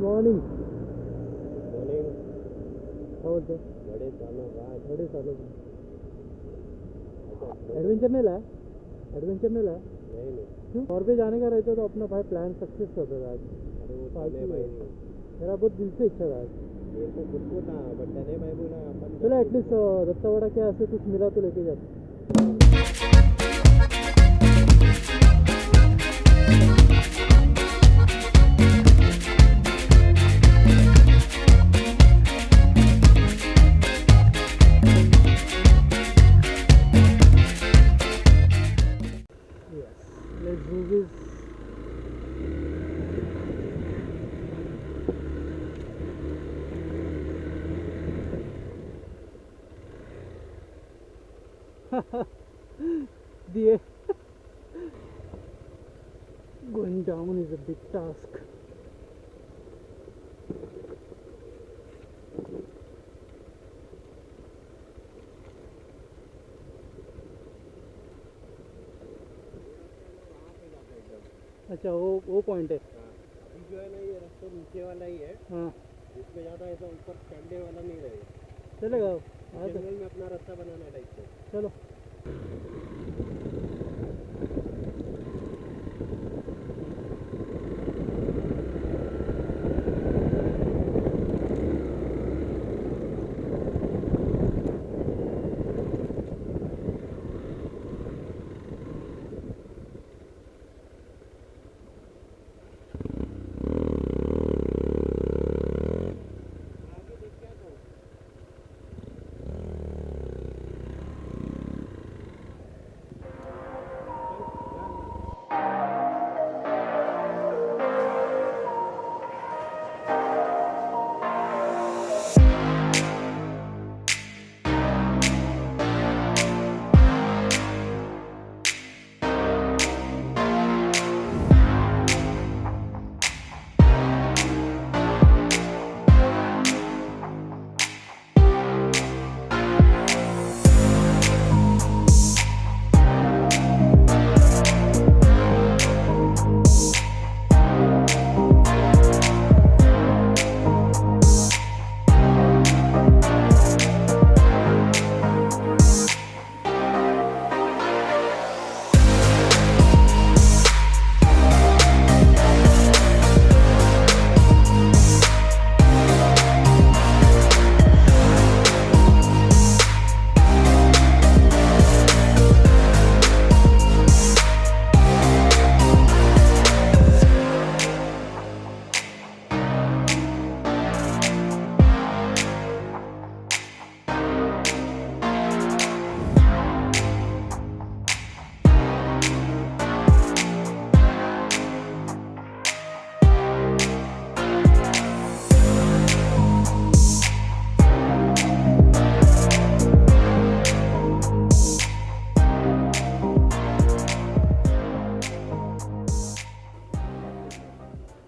Morning. Morning. काय बोलतो? गाडी चालू गाडी चालू. एडवेंचर नहीं लाया? एडवेंचर नहीं लाया? नहीं. क्यों? और भी जाने का रहता तो अपना भाई प्लान सक्सेस होता था आज. अरे वो फालतू तने भाई है. मेरा बहुत दिल से इच्छा था आज. ये तो खुद को था बट तने भाई बोला अपन चलो एटलीस्ट दत्तावाड़ा के ऐसे कुछ मिला तो लेके जाते. Let's do this. The going down is a big task. अच्छा वो पॉइंट है. अभी जो है ना ये रास्ता नीचे वाला ही है. हाँ इसमें ज़्यादा ऐसा ऊपर चढ़ने वाला नहीं रहेगा. चलेगा. जंगल में अपना रास्ता बनाना टाइप से. चलो.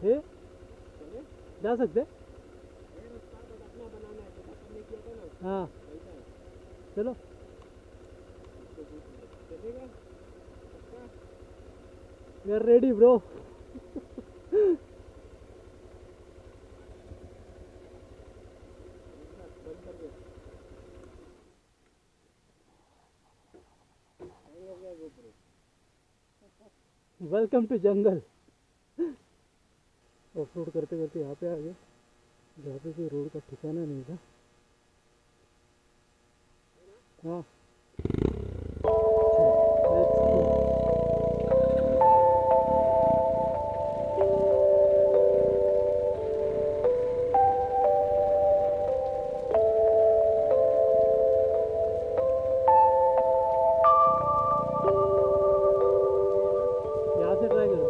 ये जा सकते. हाँ चलो. We are ready bro. Welcome to jungle. Off road करते करते यहाँ पे आ गए जहाँ पे कोई रोड का ठिकाना नहीं था. हाँ यहाँ से ट्राई करो.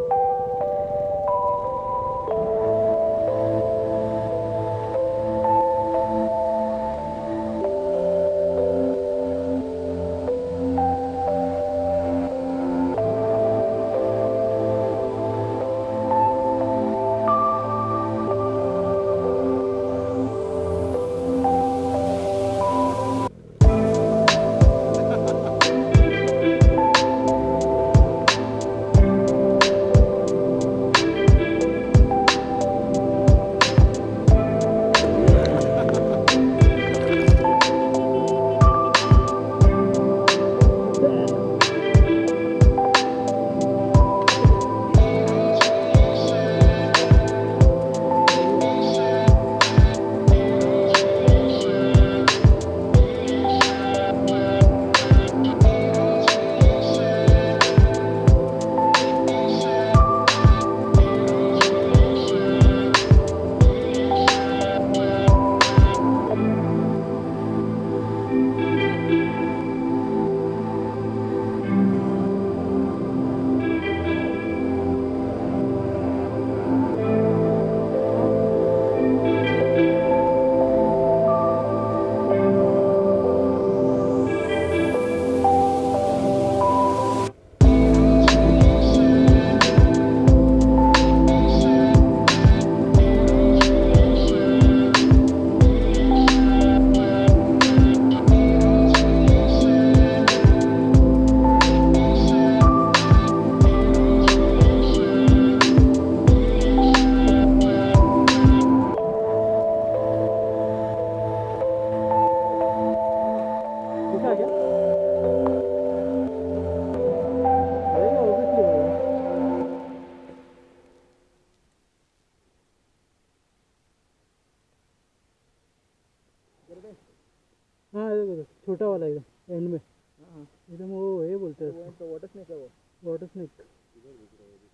देखो देखो, छोटा वाला एकदम एंड में हाँ एकदम वो ये बोलते हैं वो तो वाटर स्नेक है वो वाटर स्नेक।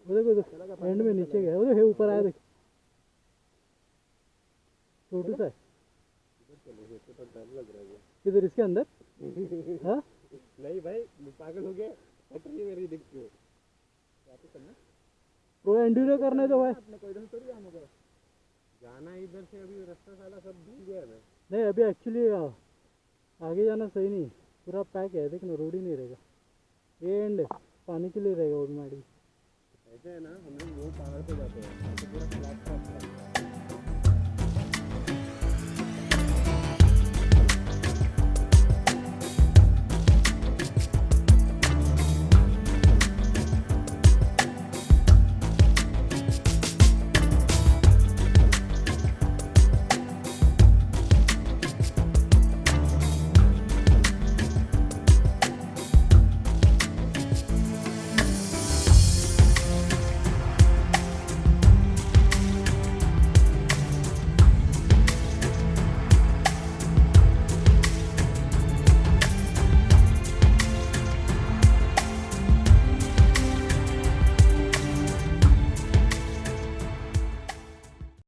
वो देखो देखो एंड में नीचे गया, वो देखो ये ऊपर आया देखो, छोटू सा है तो डर लग रहा है इधर इसके अंदर। हाँ नहीं भाई पागल हो गया हट रही है मेरी दिख के वापस करना वो एंड्यूरो करना है तो भाई। अपने को इधर से थोड़ी आना होगा जाना है इधर से अभी रास्ता साला सब भूल गया मैं नहीं अभी एक्चुअली आगे जाना सही नहीं, पूरा पैक है, देखना रोड ही नहीं रहेगा, ये एंड पानी के लिए रहेगा वो मैडी। ऐसे है ना हम लोग वो पहाड़ पे जाते हैं तो पूरा फ्लैट